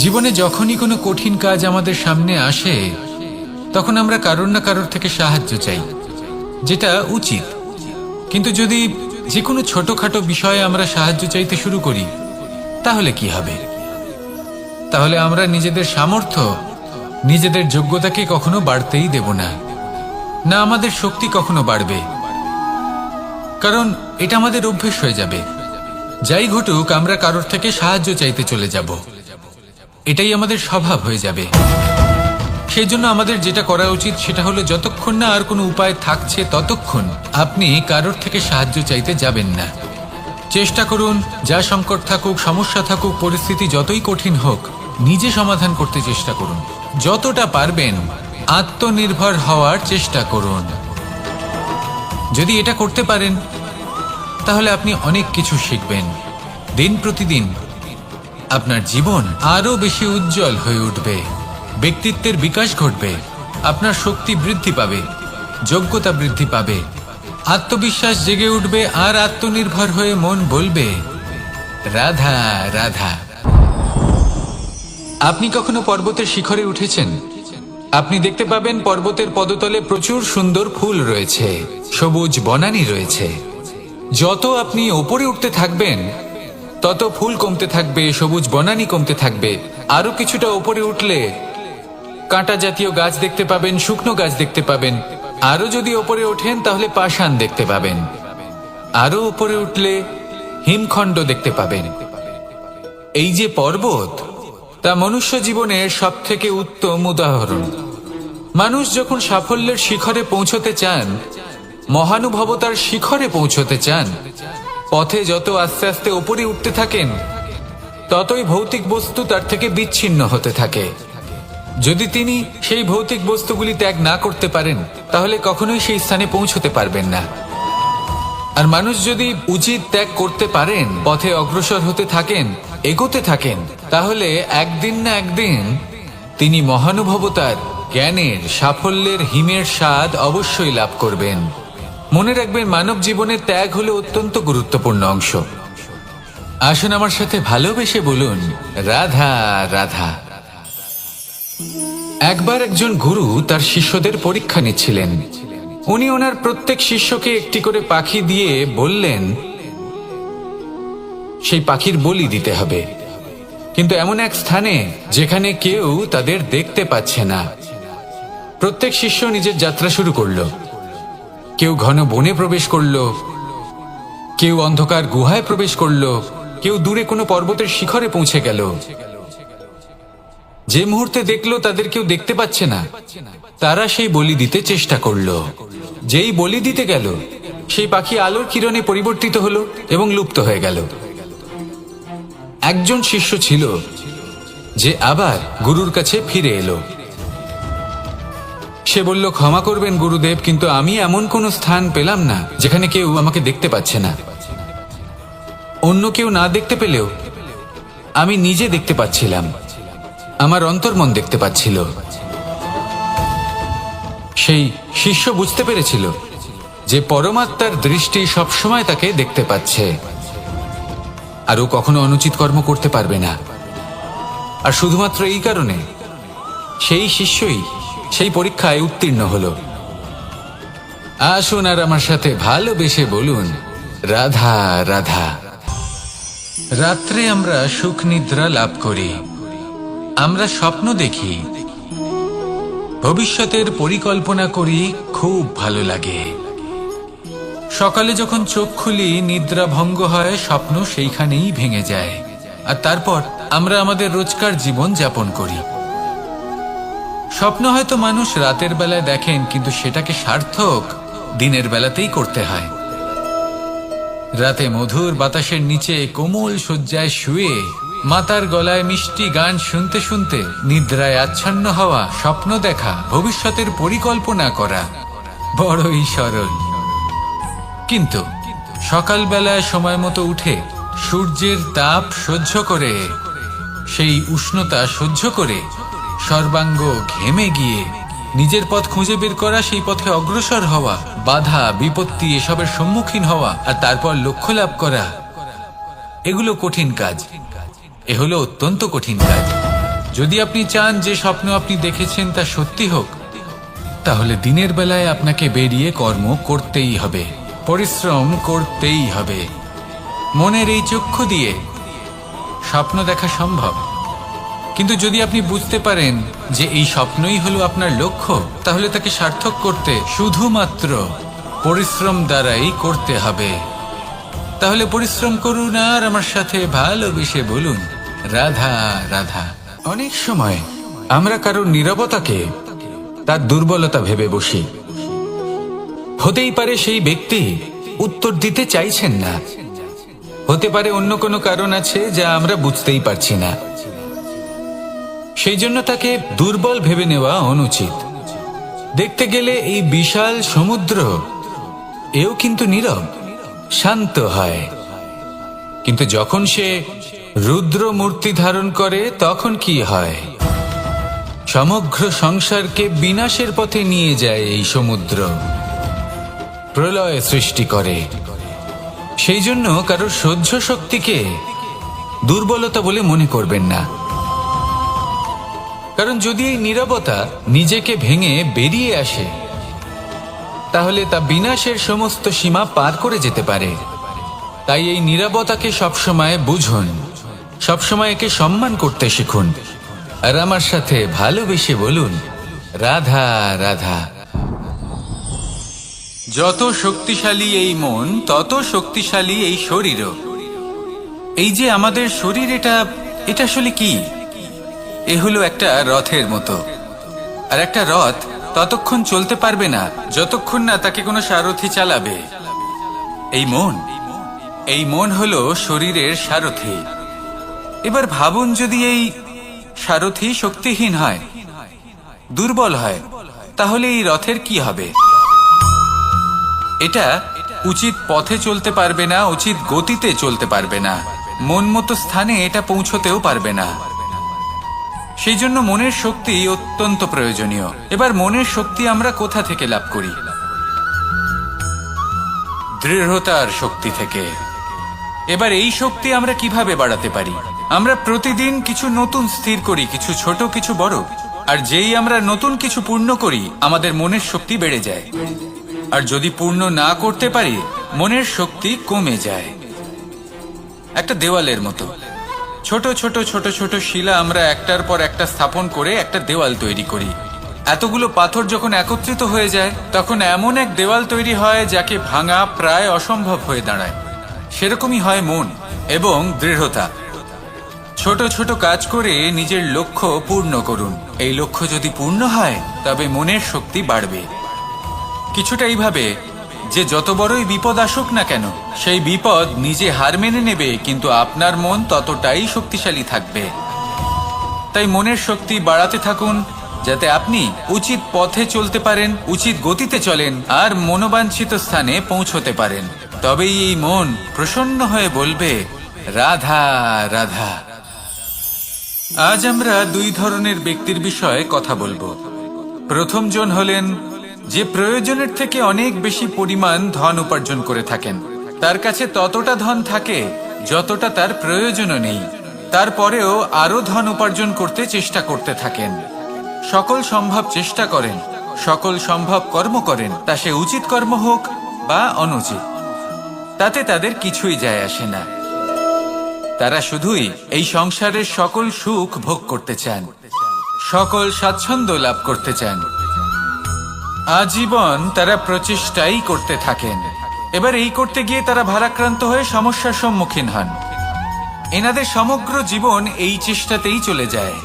জীবনে যখনই কোনো কঠিন কাজ আমাদের সামনে আসে তখন আমরা কারোর না কারোর থেকে সাহায্য চাই, যেটা উচিত। কিন্তু যদি যে কোনো ছোটখাটো বিষয়ে আমরা সাহায্য চাইতে শুরু করি তাহলে কি হবে? তাহলে আমরা নিজেদের সামর্থ্য, নিজেদের যোগ্যতাকে কখনো বাড়তেই দেব না, না আমাদের শক্তি কখনো বাড়বে, কারণ এটা আমাদের অভ্যেস হয়ে যাবে। যাই ঘটুক আমরা কারোর থেকে সাহায্য চাইতে চলে যাব, এটাই আমাদের স্বভাব হয়ে যাবে। সেই জন্য আমাদের যেটা করা উচিত সেটা হলো, যতক্ষণ না আর কোনো উপায় থাকছে ততক্ষণ আপনি কারোর থেকে সাহায্য চাইতে যাবেন না। চেষ্টা করুন, যা সংকট থাকুক, সমস্যা থাকুক, পরিস্থিতি যতই কঠিন হোক, নিজে সমাধান করতে চেষ্টা করুন। যতটা পারবেন আত্মনির্ভর হওয়ার চেষ্টা করুন। যদি এটা করতে পারেন তাহলে আপনি অনেক কিছু শিখবেন। দিন প্রতিদিন আপনার জীবন আরো বেশি উজ্জ্বল হয়ে উঠবে, ব্যক্তিত্বের বিকাশ ঘটবে, আপনার শক্তি বৃদ্ধি পাবে, যোগ্যতা বৃদ্ধি পাবে, আত্মবিশ্বাস জেগে উঠবে, আর আত্মনির্ভর হয়ে মন বলবে রাধা রাধা। আপনি কখনো পর্বতের শিখরে উঠেছেন? আপনি দেখতে পাবেন পর্বতের পদতলে প্রচুর সুন্দর ফুল রয়েছে, সবুজ বনানী রয়েছে। যত আপনি ওপরে উঠতে থাকবেন তত ফুল কমতে থাকবে, সবুজ বনানী কমতে থাকবে। আরো কিছুটা ওপরে উঠলে কাঁটা জাতীয় গাছ দেখতে পাবেন, শুকনো গাছ দেখতে পাবেন। আরো যদি ওপরে ওঠেন তাহলে পাষাণ দেখতে পাবেন। আরো উপরে উঠলে হিমখণ্ড দেখতে পাবেন। এই যে পর্বত, তা মনুষ্য জীবনের সব থেকে উত্তম উদাহরণ। মানুষ যখন সাফল্যের শিখরে পৌঁছতে চান, মহানুভবতার শিখরে পৌঁছতে চান, পথে যত আস্তে আস্তে উপরে উঠতে থাকেন ততই ভৌতিক বস্তু তার থেকে বিচ্ছিন্ন হতে থাকে। যদি তিনি সেই ভৌতিক বস্তুগুলি ত্যাগ না করতে পারেন তাহলে কখনোই সেই স্থানে পৌঁছতে পারবেন না। আর মানুষ যদি উচিত ত্যাগ করতে পারেন, পথে অগ্রসর হতে থাকেন, এগোতে থাকেন, তাহলে একদিন না একদিন তিনি মহানুভবতার, জ্ঞানের, সাফল্যের হিমের স্বাদ অবশ্যই লাভ করবেন। মনে রাখবেন, মানব জীবনের ত্যাগ হলো অত্যন্ত গুরুত্বপূর্ণ অংশ। আসুন আমার সাথে ভালোবেসে বলুন রাধা রাধা। একবার একজন গুরু তার শিষ্যদের পরীক্ষা নিচ্ছিলেন। উনি ওনার প্রত্যেক শিষ্যকে একটি করে পাখি দিয়ে বললেন সেই পাখির বলি দিতে হবে, কিন্তু এমন এক স্থানে যেখানে কেউ তাদের দেখতে পাচ্ছে না। প্রত্যেক শিষ্য নিজের যাত্রা শুরু করলো। কেউ ঘন বনে প্রবেশ করলো, কেউ অন্ধকার গুহায় প্রবেশ করলো, কেউ দূরে কোনো পর্বতের শিখরে পৌঁছে গেল। যে মুহূর্তে দেখলো তাদের কেউ দেখতে পাচ্ছে না, তারা সেই বলি দিতে চেষ্টা করলো। যেই বলি দিতে গেল, সেই পাখি আলোর কিরণে পরিবর্তিত হলো এবং লুপ্ত হয়ে গেল। একজন শিষ্য ছিল যে আবার গুরুর কাছে ফিরে এলো। সে বলল, ক্ষমা করবেন গুরুদেব, কিন্তু আমি এমন কোনো স্থান পেলাম না যেখানে কেউ আমাকে দেখতে পাচ্ছে না। অন্য কেউ না দেখতে পেলেও আমি নিজে দেখতে পাচ্ছিলাম, আমার অন্তর্মন দেখতে পাচ্ছিল। সেই শিষ্য বুঝতে পেরেছিল যে পরমাত্মার দৃষ্টি সবসময় তাকে দেখতে পাচ্ছে, আর ও কখনো অনুচিত কর্ম করতে পারবে না। আর শুধুমাত্র এই কারণে সেই শিষ্যই সেই পরীক্ষায় উত্তীর্ণ হলো। আসুন আর আমার সাথে ভালোবেসে বলুন রাধা রাধা। রাত্রে আমরা সুখ নিদ্রা লাভ করি, আমরা স্বপ্ন দেখি, ভবিষ্যতের পরিকল্পনা করি, খুব ভালো লাগে। সকালে যখন চোখ খুলি, নিদ্রা ভঙ্গ হয়, স্বপ্ন সেইখানেই ভেঙে যায়, আর তারপর আমরা আমাদের রোজকার জীবন যাপন করি। স্বপ্ন হয়তো মানুষ রাতের বেলায় দেখেন, কিন্তু সেটাকে সার্থক দিনের বেলাতেই করতে হয়। রাতে মধুর বাতাসের নিচে কোমল শয্যায় শুয়ে মাতার গলায় মিষ্টি গান শুনতে শুনতে নিদ্রায় আচ্ছন্ন হওয়া, স্বপ্ন দেখা, ভবিষ্যতের পরিকল্পনা করা বড়ই সরল। কিন্তু সকালবেলায় সময় মতো উঠে সূর্যের তাপ সহ্য করে, সেই উষ্ণতা সহ্য করে সর্বাঙ্গ ঘেমে গিয়ে নিজের পথ খুঁজে বের করা, সেই পথে অগ্রসর হওয়া, বাধা বিপত্তি এসবের সম্মুখীন হওয়া, আর তারপর লক্ষ্য লাভ করা, এগুলো কঠিন কাজ। এ হলো অত্যন্ত কঠিন কাজ। যদি আপনি চান যে স্বপ্ন আপনি দেখেছেন তা সত্যি হোক, তাহলে দিনের বেলায় আপনাকে বেরিয়ে কর্ম করতেই হবে, পরিশ্রম করতেই হবে। মনের এই চক্ষু দিয়ে স্বপ্ন দেখা সম্ভব, কিন্তু যদি আপনি বুঝতে পারেন যে এই স্বপ্নই হলো আপনার লক্ষ্য, তাহলে তাকে সার্থক করতে শুধুমাত্র পরিশ্রম দ্বারাই করতে হবে। তাহলে পরিশ্রম করুন আর আমার সাথে ভালোবেসে বলুন, রাধা রাধা। অনেক সময় আমরা কারোর নীরবতাকে তার দুর্বলতা ভেবে বসি। হতেই পারে সেই ব্যক্তি উত্তর দিতে চাইছেন না, হতে পারে অন্য কোনো কারণ আছে যা আমরা বুঝতেই পারছি না। সেই জন্য তাকে দুর্বল ভেবে নেওয়া অনুচিত। দেখতে গেলে এই বিশাল সমুদ্র এও কিন্তু নীরব, শান্ত হয়। কিন্তু যখন সে রুদ্র মূর্তি ধারণ করে তখন কি হয়? সমগ্র সংসারকে বিনাশের পথে নিয়ে যায় এই সমুদ্র, প্রলয় সৃষ্টি করে। সেই জন্য কারোর সহ্য শক্তিকে দুর্বলতা বলে মনে করবেন না, কারণ যদি এই নীরবতা নিজেকে ভেঙে বেরিয়ে আসে, তাহলে তা বিনাশের সমস্ত সীমা পার করে যেতে পারে। তাই এই নীরবতাকে সবসময় বুঝুন, সবসময় একে সম্মান করতে শিখুন, আর আমার সাথে ভালোবেসে বলুন, রাধা রাধা। যত শক্তিশালী এই মন, তত শক্তিশালী এই শরীরও। এই যে আমাদের শরীর, এটা আসলে কি? এ হলো একটা রথের মতো। আর একটা রথ ততক্ষণ চলতে পারবে না যতক্ষণ না তাকে কোনো সারথি চালাবে। এই মন হলো শরীরের সারথি। এবার ভাবুন, যদি এই সারথি শক্তিহীন হয়, দুর্বল হয়, তাহলে এই রথের কি হবে? এটা উচিত পথে চলতে পারবে না, উচিত গতিতে চলতে পারবে না, মন মতো স্থানে এটা পৌঁছতেও পারবে না। সেই জন্য মনের শক্তি অত্যন্ত প্রয়োজনীয়। এবার মনের শক্তি আমরা কোথা থেকে লাভ করি? দৃঢ়তার শক্তি থেকে। এবার এই শক্তি আমরা কিভাবে বাড়াতে পারি? আমরা প্রতিদিন কিছু নতুন স্থির করি, কিছু ছোট কিছু বড়। আর যেই আমরা নতুন কিছু পূর্ণ করি, আমাদের মনের শক্তি বেড়ে যায়। আর যদি পূর্ণ না করতে পারি, মনের শক্তি কমে যায়। একটা দেওয়ালের মতো ছোট ছোট ছোট ছোট শিলা আমরা একটার পর একটা স্থাপন করে একটা দেওয়াল তৈরি করি। এতগুলো পাথর যখন একত্রিত হয়ে যায়, তখন এমন এক দেওয়াল তৈরি হয় যাকে ভাঙা প্রায় অসম্ভব হয়ে দাঁড়ায়। সেরকমই হয় মন এবং দৃঢ়তা। ছোট ছোট কাজ করে নিজের লক্ষ্য পূর্ণ করুন। এই লক্ষ্য যদি পূর্ণ হয়, তবে মনের শক্তি বাড়বে। কিছুটা এইভাবে যে যত বড়ই বিপদ আসুক না কেন, সেই বিপদ নিজে হার মেনে নেবে, কিন্তু আপনার মন ততটাই শক্তিশালী থাকবে। তাই মনের শক্তি বাড়াতে থাকুন, যাতে আপনি উচিত পথে চলতে পারেন, উচিত গতিতে চলেন আর মনোবাঞ্ছিত স্থানে পৌঁছতে পারেন। তবেই এই মন প্রসন্ন হয়ে বলবে, রাধা রাধা। আজ আমরা দুই ধরনের ব্যক্তির বিষয়ে কথা বলবো। প্রথম জন হলেন যে প্রয়োজনের থেকে অনেক বেশি পরিমাণ ধন উপার্জন করে থাকেন। তার কাছে ততটা ধন থাকে যতটা তার প্রয়োজনও নেই, তারপরেও আরো ধন উপার্জন করতে চেষ্টা করতে থাকেন। সকল সম্ভব চেষ্টা করেন, সকল সম্ভব কর্ম করেন, তা সে উচিত কর্ম হোক বা অনুচিত, তাতে তাদের কিছুই যায় আসে না। তারা শুধুই এই সংসারের সকল সুখ ভোগ করতে চান, সকল স্বাচ্ছন্দ্য লাভ করতে চান। আজীবন তারা প্রচেষ্টাই করতে থাকেন। এবার এই করতে গিয়ে তারা ভারাক্রান্ত হয়ে সমস্যার সম্মুখীন হন। এনাদের সমগ্র জীবন এই চেষ্টাতেই চলে যায়।